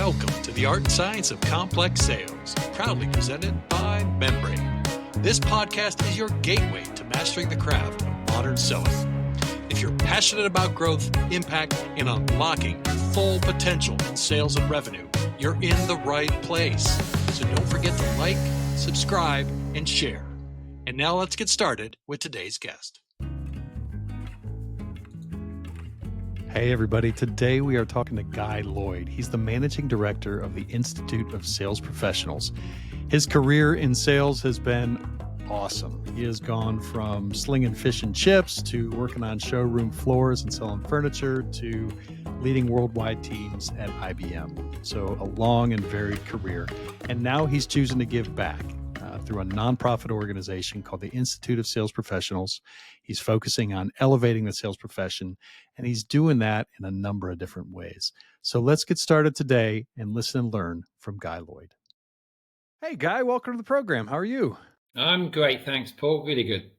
Welcome to the Art and Science of Complex Sales, proudly presented by Membrane. This podcast is your gateway to mastering the craft of modern selling. If you're passionate about growth, impact, and unlocking full potential in sales and revenue, you're in the right place. So don't forget to like, subscribe, and share. And now let's get started with today's guest. Hey everybody, today we are talking to Guy Lloyd. He's the managing director of the Institute of Sales Professionals. His career in sales has been awesome. He has gone from slinging fish and chips to working on showroom floors and selling furniture to leading worldwide teams at IBM. So a long and varied career. And now he's choosing to give back through a nonprofit organization called the Institute of Sales Professionals. He's focusing on elevating the sales profession, and he's doing that in a number of different ways. So let's get started today and listen and learn from Guy Lloyd. Hey, Guy, welcome to the program. How are you? I'm great. Thanks, Paul. Really good.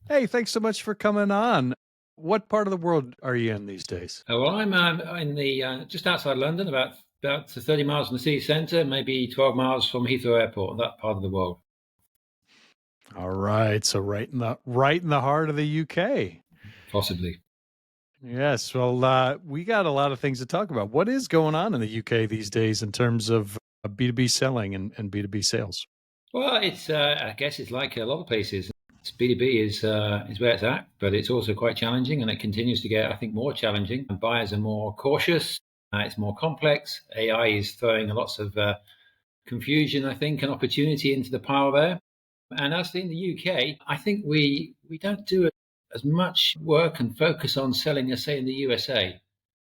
Hey, thanks so much for coming on. What part of the world are you in these days? Well, I'm in the just outside London, about 30 miles from the city centre, maybe 12 miles from Heathrow Airport, that part of the world. All right. So right in the heart of the UK. Possibly. Yes. Well, we got a lot of things to talk about. What is going on in the UK these days in terms of B2B selling and B2B sales? Well, it's I guess it's like a lot of places. B2B is where it's at, but it's also quite challenging, and it continues to get, I think, more challenging. And buyers are more cautious. It's more complex. AI is throwing lots of confusion, I think, and opportunity into the pile there. And as in the UK, I think we don't do as much work and focus on selling as, say, in the USA.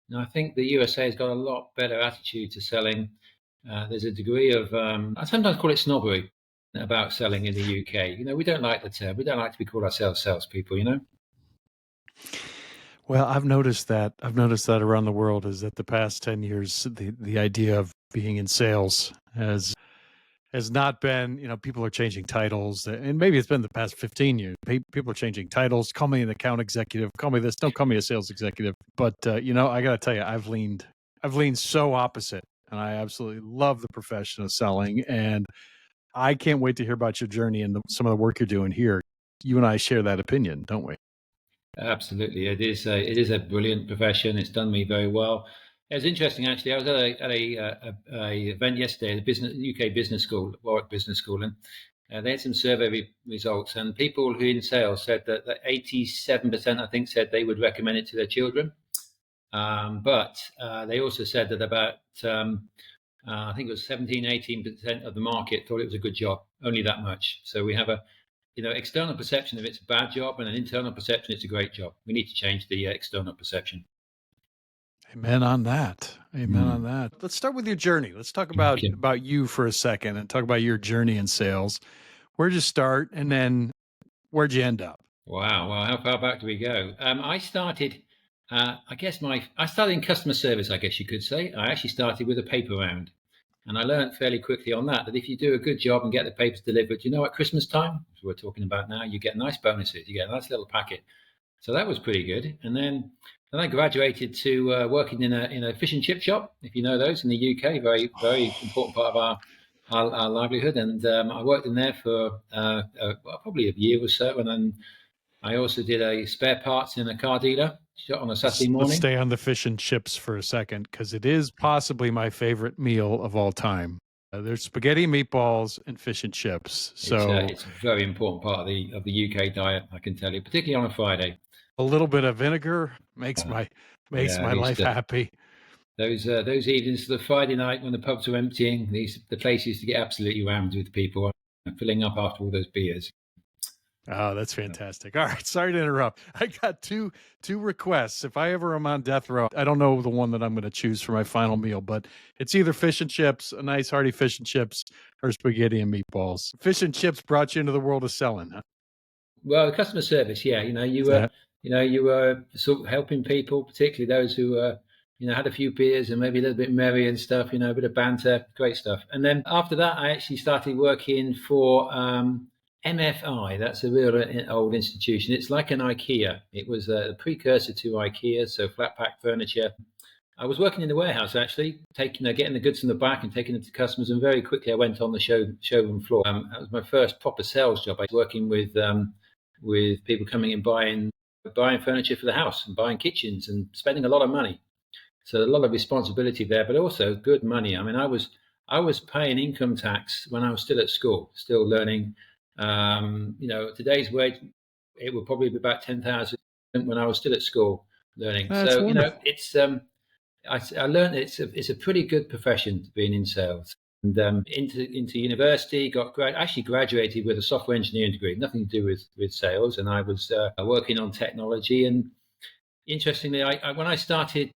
And I think the USA has got a lot better attitude to selling. There's a degree of, I sometimes call it snobbery about selling in the UK. You know, we don't like the term. We don't like to be called ourselves salespeople, you know? Well, I've noticed that around the world is that the past 10 years, the idea of being in sales has not been, people are changing titles, and maybe it's been the past 15 years. People are changing titles. Call me an account executive. Call me this. Don't call me a sales executive. But, I got to tell you, I've leaned so opposite, and I absolutely love the profession of selling. And I can't wait to hear about your journey and some of the work you're doing here. You and I share that opinion, don't we? Absolutely. It is a brilliant profession. It's done me very well. It was interesting, actually. I was at a event yesterday, the UK Business School, Warwick Business School, and they had some survey results. And people who in sales said that 87%, I think, said they would recommend it to their children. But they also said that about, I think it was 18% of the market thought it was a good job, only that much. So we have external perception of it's a bad job, and an internal perception it's a great job. We need to change the external perception. Amen on that. On that. Let's start with your journey. Let's talk about you for a second and talk about your journey in sales. Where'd you start, and then where'd you end up? Wow. Well, how far back do we go? I started, I started in customer service, I guess you could say. I actually started with a paper round. And I learned fairly quickly on that if you do a good job and get the papers delivered, at Christmas time, as we're talking about now, you get nice bonuses. You get a nice little packet. So that was pretty good. And then I graduated to working in a fish and chip shop, if you know those, in the UK. Very, very important part of our livelihood. And I worked in there for probably a year or so. And then I also did a spare parts in a car dealer on a Saturday morning. Let's stay on the fish and chips for a second, because it is possibly my favorite meal of all time. There's spaghetti, meatballs, and fish and chips. So it's a very important part of the UK diet, I can tell you, particularly on a Friday. A little bit of vinegar makes my life happy. Those evenings, the Friday night when the pubs were emptying, the place used to get absolutely rammed with people, filling up after all those beers. Oh, that's fantastic. All right. Sorry to interrupt. I got two requests. If I ever am on death row, I don't know the one that I'm going to choose for my final meal, but it's either fish and chips, a nice hearty fish and chips, or spaghetti and meatballs. Fish and chips brought you into the world of selling, huh? Well, the customer service, yeah. You were sort of helping people, particularly those who had a few beers and maybe a little bit merry and stuff, a bit of banter, great stuff. And then after that, I actually started working for MFI. That's a real old institution. It's like an IKEA. It was a precursor to IKEA, so flat pack furniture. I was working in the warehouse actually, getting the goods from the back and taking them to customers, and very quickly I went on the showroom floor. That was my first proper sales job. I was working with people coming in buying furniture for the house and buying kitchens and spending a lot of money. So a lot of responsibility there, but also good money. I mean, I was paying income tax when I was still at school, still learning. Today's wage, it would probably be about 10,000 when I was still at school learning. That's So wonderful. it's I learned it's a pretty good profession being in sales. And into university, actually graduated with a software engineering degree, nothing to do with sales, and I was working on technology. And interestingly, when I started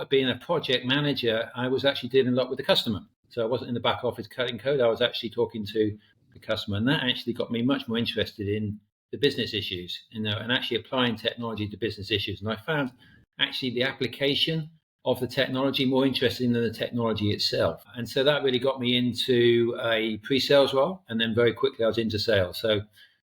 being a project manager, I was actually dealing a lot with the customer. So I wasn't in the back office cutting code. I was actually talking to the customer, and that actually got me much more interested in the business issues, and actually applying technology to business issues. And I found actually the application of the technology more interesting than the technology itself. And so that really got me into a pre-sales role, and then very quickly I was into sales. So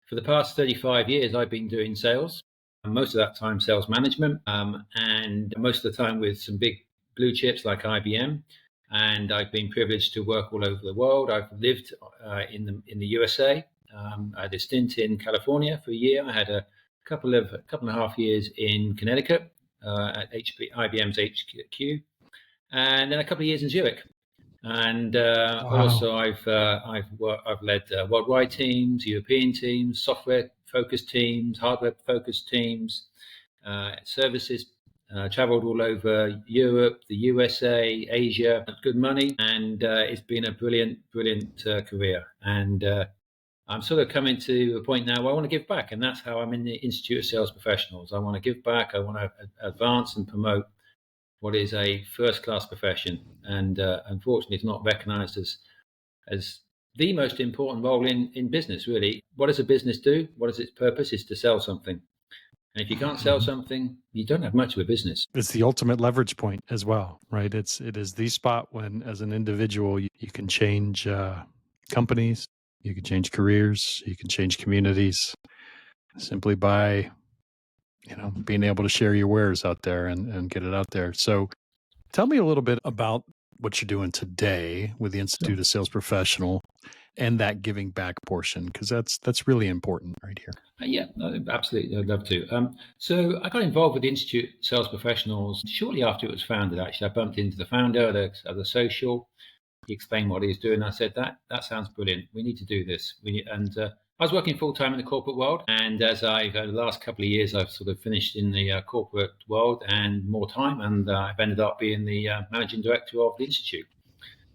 for the past 35 years, I've been doing sales. Most of that time, sales management, and most of the time with some big blue chips like IBM. And I've been privileged to work all over the world. I've lived in the USA. I had a stint in California for a year. I had a couple and a half years in Connecticut at IBM's HQ, and then a couple of years in Zurich. And Wow. also, I've led worldwide teams, European teams, software-focused teams, hardware-focused teams, services. Traveled all over Europe, the USA, Asia. Good money, and it's been a brilliant career. And I'm sort of coming to a point now where I want to give back, and that's how I'm in the Institute of Sales Professionals. I want to give back. I want to advance and promote what is a first-class profession, and unfortunately, it's not recognised as the most important role in business. Really, what does a business do? What is its purpose? Is to sell something. And if you can't sell something, you don't have much of a business. It's the ultimate leverage point as well, right? It is the spot when, as an individual, you can change companies, you can change careers, you can change communities simply by being able to share your wares out there and get it out there. So tell me a little bit about what you're doing today with the Institute of Sales Professional and that giving back portion, because that's really important right here. Yeah, absolutely. I'd love to. So I got involved with the Institute of Sales Professionals shortly after it was founded. Actually, I bumped into the founder at the social. He explained what he was doing. I said, that sounds brilliant. We need to do this. I was working full time in the corporate world, and as the last couple of years, I've sort of finished in the corporate world and more time, and I've ended up being the managing director of the Institute.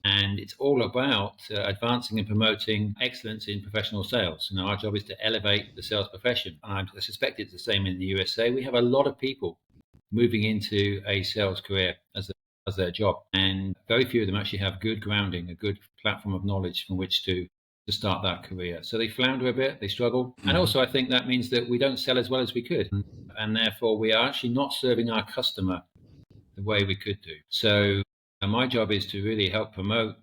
And it's all about advancing and promoting excellence in professional sales. Our job is to elevate the sales profession. And I suspect it's the same in the USA. We have a lot of people moving into a sales career as their job, and very few of them actually have good grounding, a good platform of knowledge from which to start that career. So they flounder a bit, they struggle. And also I think that means that we don't sell as well as we could. And therefore we are actually not serving our customer the way we could do. So my job is to really help promote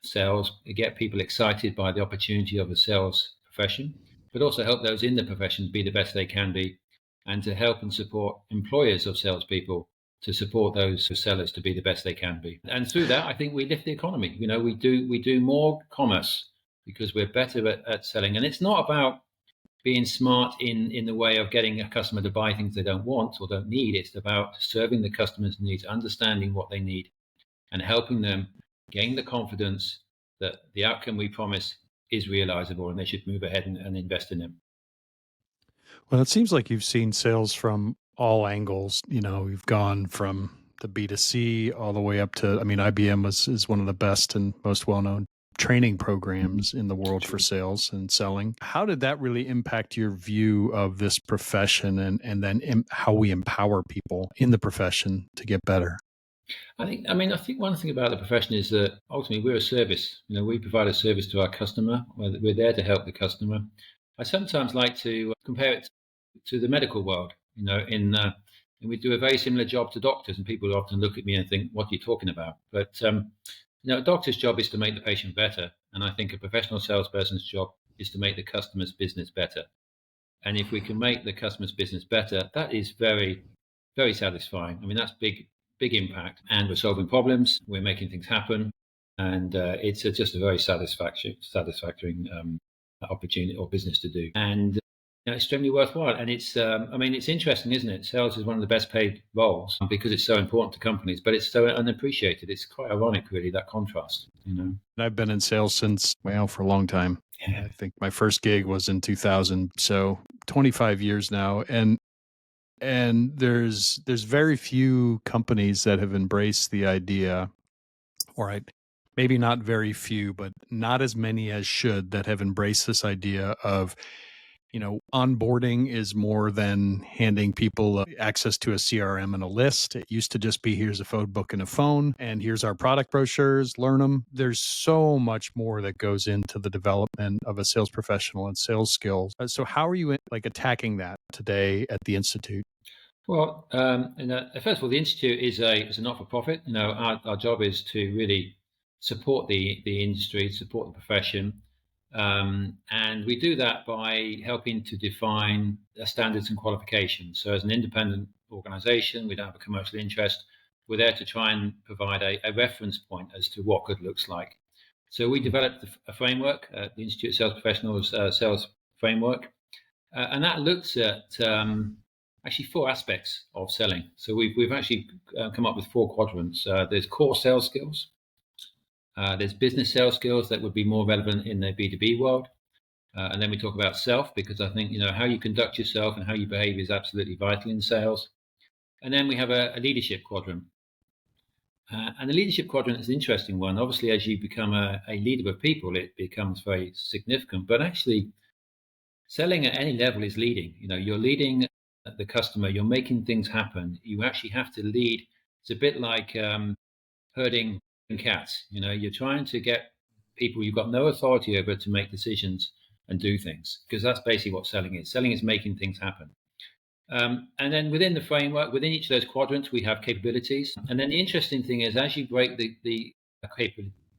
sales, get people excited by the opportunity of the sales profession, but also help those in the profession be the best they can be, and to help and support employers of salespeople to support those sellers to be the best they can be. And through that, I think we lift the economy. We do more commerce because we're better at selling. And it's not about being smart in the way of getting a customer to buy things they don't want or don't need. It's about serving the customer's needs, understanding what they need, and helping them gain the confidence that the outcome we promise is realizable and they should move ahead and invest in it. Well, it seems like you've seen sales from all angles. You've gone from the B2C all the way up to, IBM is one of the best and most well-known training programs in the world for sales and selling. How did that really impact your view of this profession and then how we empower people in the profession to get better? I think one thing about the profession is that ultimately we're a service. We provide a service to our customer. We're there to help the customer. I sometimes like to compare it to the medical world. And we do a very similar job to doctors, and people often look at me and think, "What are you talking about?" But a doctor's job is to make the patient better, and I think a professional salesperson's job is to make the customer's business better. And if we can make the customer's business better, that is very, very satisfying. That's big big impact, and we're solving problems, we're making things happen, and it's just a very satisfactory opportunity or business to do, and extremely worthwhile. And it's it's interesting, isn't it? Sales is one of the best paid roles because it's so important to companies, but it's so unappreciated. It's quite ironic, really, that contrast. And I've been in sales since, for a long time. Yeah. I think my first gig was in 2000, so 25 years now, and there's very few companies that have embraced the idea, or maybe not very few, but not as many as should, that have embraced this idea of, onboarding is more than handing people access to a CRM and a list. It used to just be, here's a phone book and a phone, and here's our product brochures, learn them. There's so much more that goes into the development of a sales professional and sales skills. So how are you attacking that today at the Institute? Well, first of all, the Institute is a not-for-profit. Our job is to really support the industry, support the profession. And we do that by helping to define standards and qualifications. So as an independent organization, we don't have a commercial interest. We're there to try and provide a reference point as to what good looks like. So we developed a framework, the Institute of Sales Professionals Sales Framework, and that looks at actually 4 aspects of selling. So we've actually come up with 4 quadrants. There's core sales skills. There's business sales skills that would be more relevant in the B2B world. And then we talk about self, because I think, how you conduct yourself and how you behave is absolutely vital in sales. And then we have a leadership quadrant. And the leadership quadrant is an interesting one. Obviously, as you become a leader of people, it becomes very significant. But actually, selling at any level is leading. You're leading the customer, you're making things happen. You actually have to lead. It's a bit like herding cats. You're trying to get people you've got no authority over to make decisions and do things, because that's basically what selling is. Selling is making things happen. And then within the framework, within each of those quadrants, we have capabilities. And then the interesting thing is, as you break the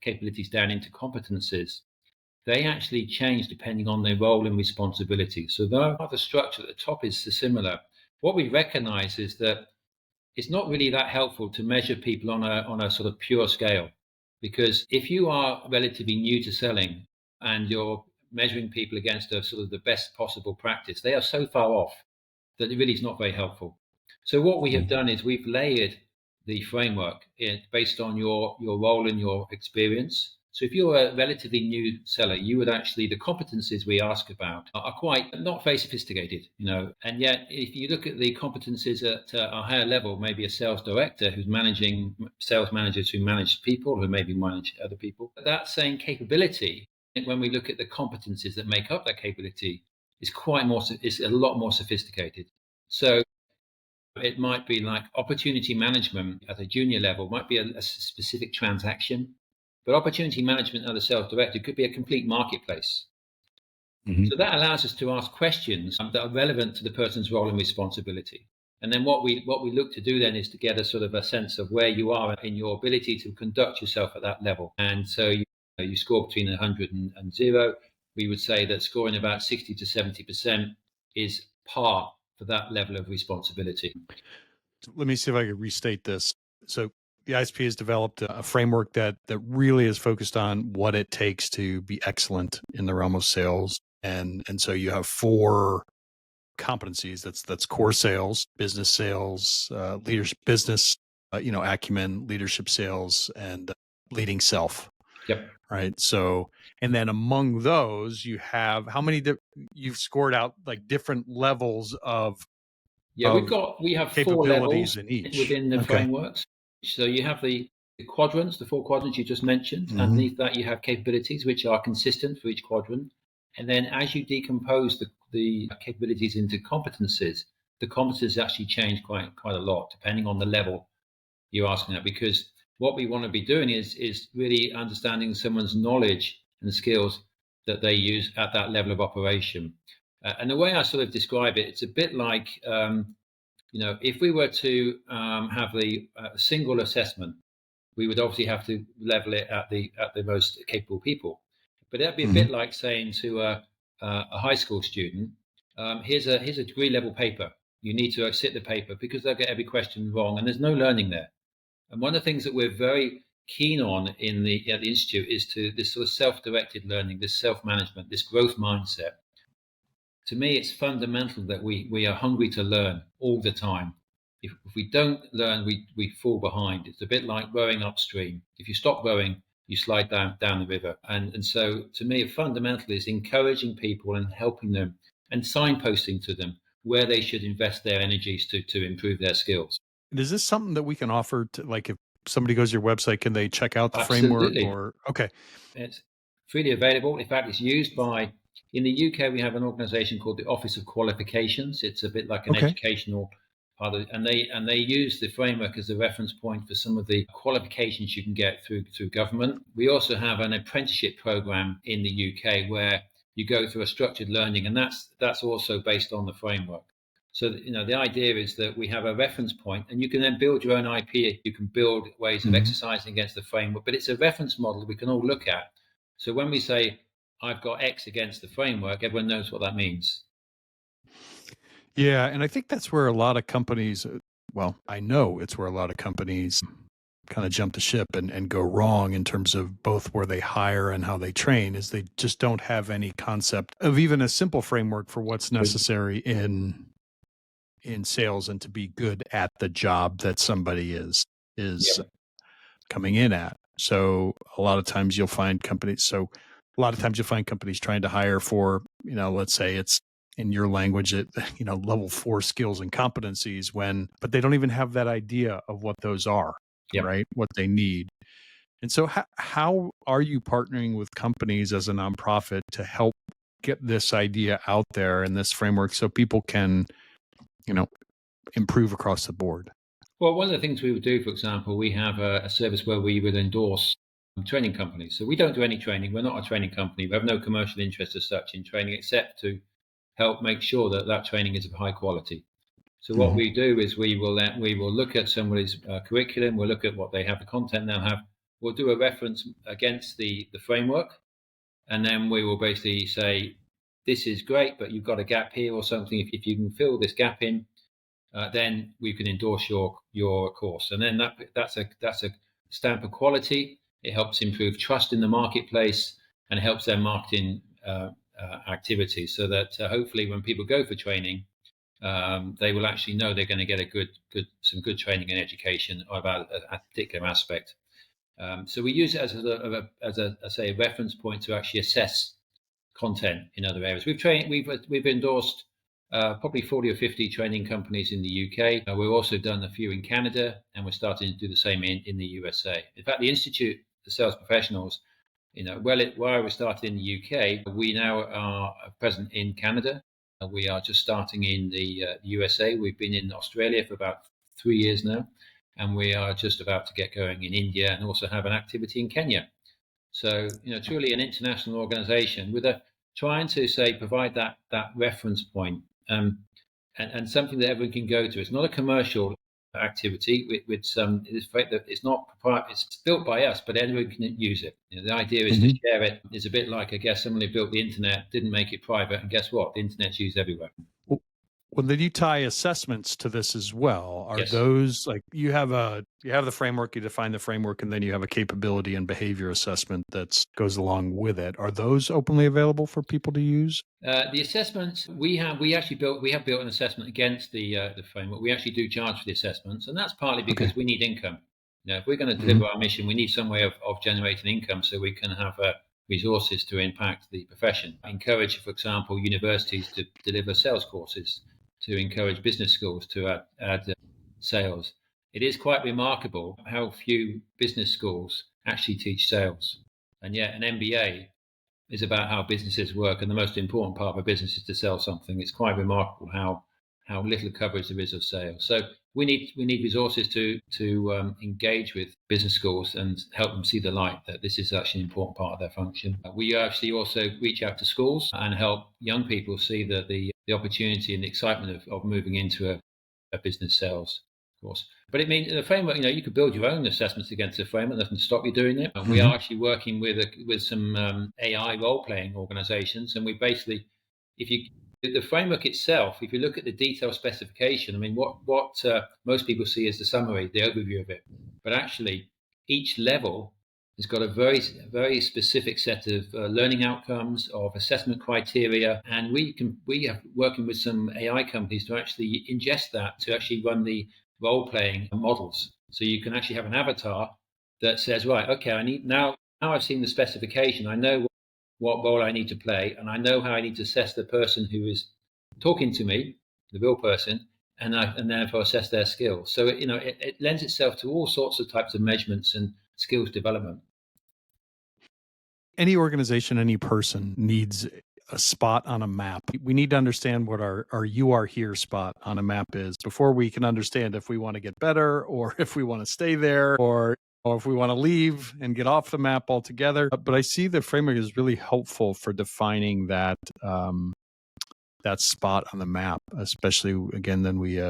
capabilities down into competencies, they actually change depending on their role and responsibility. So though the structure at the top is similar, what we recognize is that it's not really that helpful to measure people on a sort of pure scale, because if you are relatively new to selling and you're measuring people against a sort of the best possible practice, they are so far off that it really is not very helpful. So what we have done is we've layered the framework based on your role and your experience. So if you're a relatively new seller, you would actually, the competencies we ask about are quite not very sophisticated, and yet if you look at the competencies at a higher level, maybe a sales director who's managing sales managers who manage people, who maybe manage other people, that same capability, when we look at the competencies that make up that capability, is a lot more sophisticated. So it might be like opportunity management at a junior level might be a specific transaction, but opportunity management at a sales director could be a complete marketplace. So that allows us to ask questions that are relevant to the person's role and responsibility. And then what we look to do then is to get a sort of a sense of where you are in your ability to conduct yourself at that level. And so you score between 100 and 0. We would say that scoring about 60 to 70% is par for that level of responsibility. Let me see if I can restate this. So the ISP has developed a framework that really is focused on what it takes to be excellent in the realm of sales. And so you have 4 competencies. That's core sales, business sales, leadership, business, acumen, leadership sales, and leading self. Yep. Right. So, and then among those, you have how many you've scored out, like different levels of. Yeah, we have 4 levels in each within the frameworks. So you have the quadrants, the 4 quadrants you just mentioned. Underneath that, you have capabilities which are consistent for each quadrant. And then as you decompose the capabilities into competencies, the competencies actually change quite a lot depending on the level you're asking at. Because what we want to be doing is really understanding someone's knowledge and skills that they use at that level of operation. And the way I sort of describe it, it's a bit like, if we were to have the single assessment, we would obviously have to level it at the most capable people. But that'd be a bit like saying to a high school student, here's a degree level paper. You need to sit the paper, because they'll get every question wrong, and there's no learning there. And one of the things that we're very keen on at the Institute is to this sort of self-directed learning, this self-management, this growth mindset. To me, it's fundamental that we are hungry to learn all the time. If we don't learn, we fall behind. It's a bit like rowing upstream. If you stop rowing, you slide down the river. And so to me, fundamental is encouraging people and helping them and signposting to them where they should invest their energies to improve their skills. Is this something that we can offer to, like, if somebody goes to your website, can they check out the framework? Absolutely. Or okay, It's freely available. In fact, it's used by, in the UK, we have an organisation called the Office of Qualifications. It's a bit like an okay, educational part of, and they use the framework as a reference point for some of the qualifications you can get through government. We also have an apprenticeship program in the UK where you go through a structured learning, and that's also based on the framework. So the idea is that we have a reference point, and you can then build your own IP. You can build ways of exercising against the framework, but it's a reference model we can all look at. So when we say I've got X against the framework, everyone knows what that means. yeah, and I think that's where a lot of companies. Well, I know it's where a lot of companies kind of jump the ship and go wrong in terms of both where they hire and how they train, is they just don't have any concept of even a simple framework for what's necessary in sales and to be good at the job that somebody is Yep. coming in at. So a lot of times you'll find companies trying to hire for, let's say it's in your language at, level 4 skills and competencies, but they don't even have that idea of what those are, Yep. right? What they need. And so how are you partnering with companies as a nonprofit to help get this idea out there and this framework so people can, improve across the board? Well, one of the things we would do, for example, we have a service where we would endorse training companies. So we don't do any training. We're not a training company. We have no commercial interest as such in training, except to help make sure that training is of high quality. So what we do is we will look at somebody's curriculum. We'll look at what they have, the content they'll have. We'll do a reference against the framework, and then we will basically say, this is great, but you've got a gap here or something. If you can fill this gap in, then we can endorse your course. And then that's a stamp of quality. It helps improve trust in the marketplace, and it helps their marketing activities, so that hopefully when people go for training, they will actually know they're going to get some good training and education about a particular aspect. So we use it as a reference point to actually assess content in other areas. We've endorsed probably 40 or 50 training companies in the UK. We've also done a few in Canada, and we're starting to do the same in the USA. In fact, the Institute for Sales Professionals, while we started in the UK, we now are present in Canada. We are just starting in the USA. We've been in Australia for about 3 years now, and we are just about to get going in India, and also have an activity in Kenya. So, truly an international organization with trying to provide that reference point, and something that everyone can go to. It's not a commercial activity. It's not proprietary. It's built by us, but anyone can use it. The idea is to share it. It's a bit like, I guess, someone who built the internet didn't make it private, and guess what? The internet's used everywhere. Well, then you tie assessments to this as well. Are Yes. those, like, you have the framework, you define the framework, and then you have a capability and behavior assessment that goes along with it. Are those openly available for people to use? The assessments we have built an assessment against the framework. We actually do charge for the assessments, and that's partly because we need income. If we're going to deliver our mission, we need some way of generating income so we can have resources to impact the profession. Encourage, for example, universities to deliver sales courses, to encourage business schools to add sales. It is quite remarkable how few business schools actually teach sales, and yet an MBA is about how businesses work, and the most important part of a business is to sell something. It's quite remarkable how little coverage there is of sales. So we need resources to engage with business schools and help them see the light that this is actually an important part of their function. We actually also reach out to schools and help young people see that the opportunity and the excitement of moving into a business sales course. But it means the framework, you could build your own assessments against the framework, nothing to stop you doing it. And we are actually working with some AI role-playing organizations, and we basically, if you The framework itself, if you look at the detailed specification, I mean, what most people see is the summary, the overview of it. But actually, each level has got a very specific set of learning outcomes, of assessment criteria, and we are working with some AI companies to actually ingest that to actually run the role playing models. So you can actually have an avatar that says, right, okay, I need now. Now I've seen the specification, I know what role I need to play, and I know how I need to assess the person who is talking to me, the real person, and therefore assess their skills. So it lends itself to all sorts of types of measurements and skills development. Any organization, any person needs a spot on a map. We need to understand what our you are here spot on a map is before we can understand if we want to get better or if we want to stay there or if we want to leave and get off the map altogether. But I see the framework is really helpful for defining that that spot on the map, especially again, then we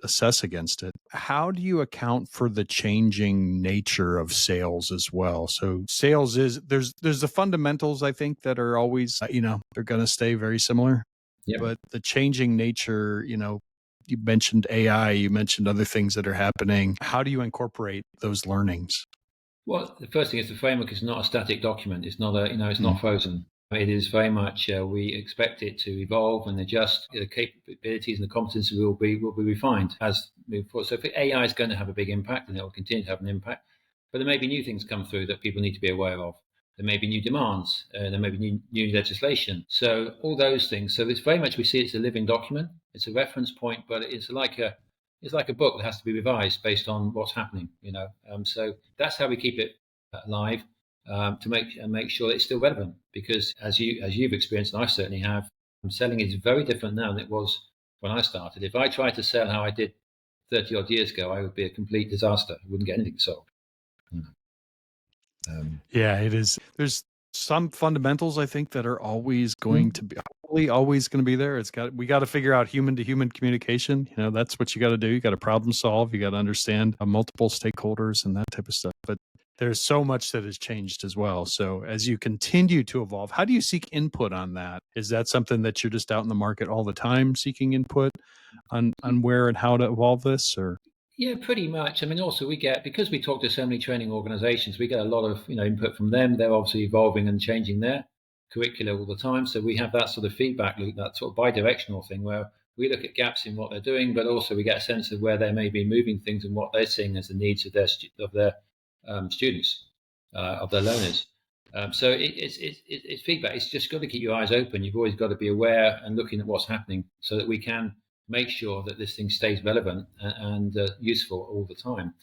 assess against it. How do you account for the changing nature of sales as well? So sales is there's the fundamentals, I think, that are always, they're going to stay very similar, but the changing nature, you mentioned AI, you mentioned other things that are happening. How do you incorporate those learnings? Well, the first thing is the framework is not a static document. It's not it's not frozen. It is very much, we expect it to evolve and adjust. The capabilities and the competencies will be refined as we move forward. So if AI is going to have a big impact, and it will continue to have an impact, but there may be new things come through that people need to be aware of. There may be new demands, there may be new legislation. So all those things. So it's very much, we see it's a living document. It's a reference point, but it's like a book that has to be revised based on what's happening. So that's how we keep it alive. To make sure that it's still relevant, because as you've experienced, and I certainly have, selling is very different now than it was when I started. If I tried to sell how I did 30 odd years ago, I would be a complete disaster. I wouldn't get anything sold. Yeah, it is. There's some fundamentals, I think, that are always going to be always going to be there. We got to figure out human to human communication. That's what you got to do. You got to problem solve. You got to understand multiple stakeholders and that type of stuff. But there's so much that has changed as well. So as you continue to evolve, how do you seek input on that? Is that something that you're just out in the market all the time seeking input on where and how to evolve this? Or yeah, pretty much. I mean, also because we talk to so many training organizations, we get a lot of input from them. They're obviously evolving and changing their curricula all the time. So we have that sort of feedback loop, that sort of bi-directional thing where we look at gaps in what they're doing, but also we get a sense of where they may be moving things and what they're seeing as the needs of their students, of their learners. So it's feedback. It's just got to keep your eyes open. You've always got to be aware and looking at what's happening so that we can make sure that this thing stays relevant and useful all the time.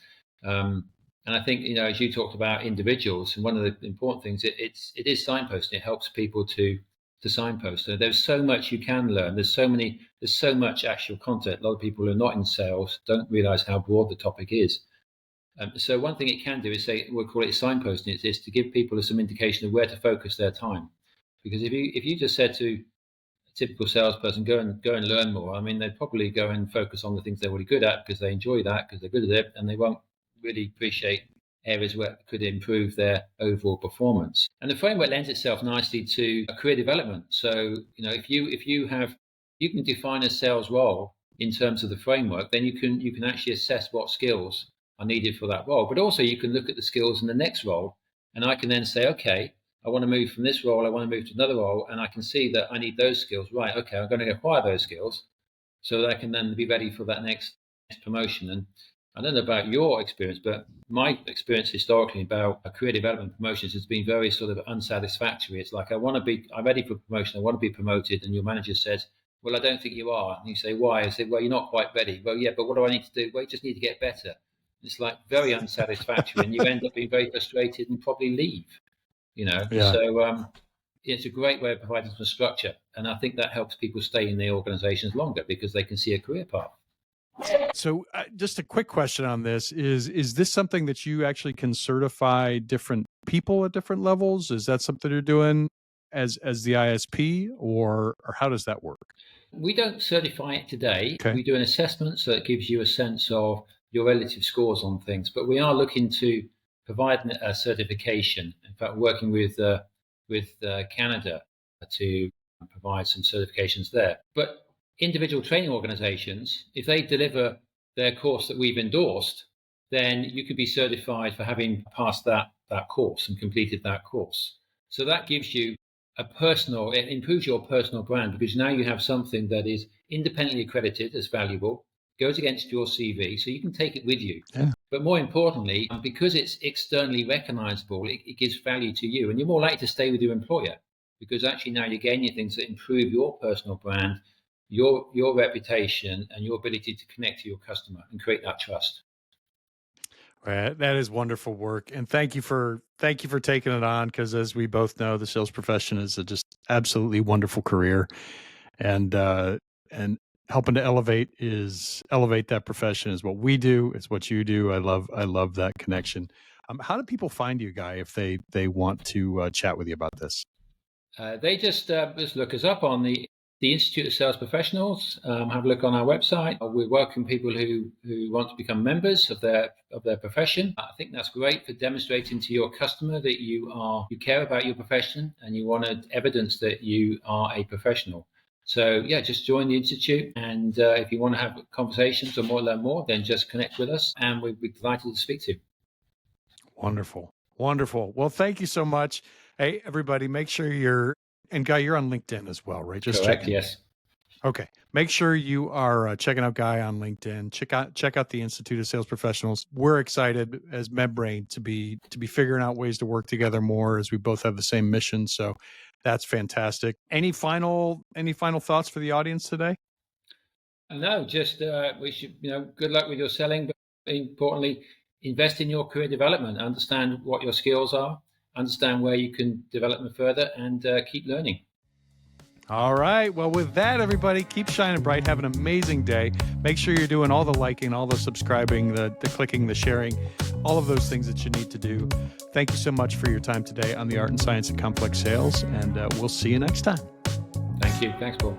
And I think, as you talked about individuals, and one of the important things, it is signposting. It helps people to signpost. So there's so much you can learn. There's so much actual content. A lot of people who are not in sales don't realize how broad the topic is. So one thing it can do is we'll call it signposting. It's to give people some indication of where to focus their time. Because if you just said to a typical salesperson, go and learn more, I mean, they'd probably go and focus on the things they're really good at because they enjoy that, because they're good at it, and they won't really appreciate areas where it could improve their overall performance. And the framework lends itself nicely to career development. So, if you can define a sales role in terms of the framework, then you can actually assess what skills are needed for that role. But also you can look at the skills in the next role, and I can then say, okay, I want to move from this role, I want to move to another role, and I can see that I need those skills. Right, okay, I'm going to acquire those skills so that I can then be ready for that next promotion. And I don't know about your experience, but my experience historically about career development promotions has been very sort of unsatisfactory. It's like, I'm ready for promotion, I want to be promoted, and your manager says, well, I don't think you are. And you say, why? I say, well, you're not quite ready. Well, yeah, but what do I need to do? Well, you just need to get better. It's like very unsatisfactory, and you end up being very frustrated and probably leave. Yeah. So it's a great way of providing some structure, and I think that helps people stay in their organizations longer because they can see a career path. So just a quick question on this is this something that you actually can certify different people at different levels? Is that something you're doing as the ISP, or how does that work? We don't certify it today. Okay. We do an assessment, so it gives you a sense of your relative scores on things, but we are looking to provide a certification. In fact, working with Canada to provide some certifications there. But individual training organizations, if they deliver their course that we've endorsed, then you could be certified for having passed that course and completed that course. So that gives you it improves your personal brand, because now you have something that is independently accredited as valuable, goes against your CV, so you can take it with you. Yeah. But more importantly, because it's externally recognizable, it gives value to you, and you're more likely to stay with your employer, because actually now you're gaining things that improve your personal brand, your reputation, and your ability to connect to your customer and create that trust. Right. That is wonderful work. And thank you for taking it on, because as we both know, the sales profession is a just absolutely wonderful career. And helping to elevate that profession is what we do. It's what you do. I love that connection. How do people find you, Guy, if they want to chat with you about this? They just look us up on the Institute of Sales Professionals. Have a look on our website. We welcome people who want to become members of their profession. I think that's great for demonstrating to your customer that you care about your profession and you want evidence that you are a professional. So yeah, just join the Institute, and if you want to have conversations or learn more, then just connect with us, and we'd be delighted to speak to you. Wonderful. Well, thank you so much. Hey, everybody, make sure and Guy, you're on LinkedIn as well, right? Just Correct, checking. yes. Okay. Make sure you are checking out Guy on LinkedIn. Check out the Institute of Sales Professionals. We're excited as MedBrain to be figuring out ways to work together more, as we both have the same mission. So that's fantastic. Any final thoughts for the audience today? No, just we should, good luck with your selling, but importantly, invest in your career development, understand what your skills are, understand where you can develop them further, and keep learning. All right. Well, with that, everybody, keep shining bright. Have an amazing day. Make sure you're doing all the liking, all the subscribing, the clicking, the sharing, all of those things that you need to do. Thank you so much for your time today on the Art and Science of Complex Sales, and we'll see you next time. Thank you. Thanks, Paul.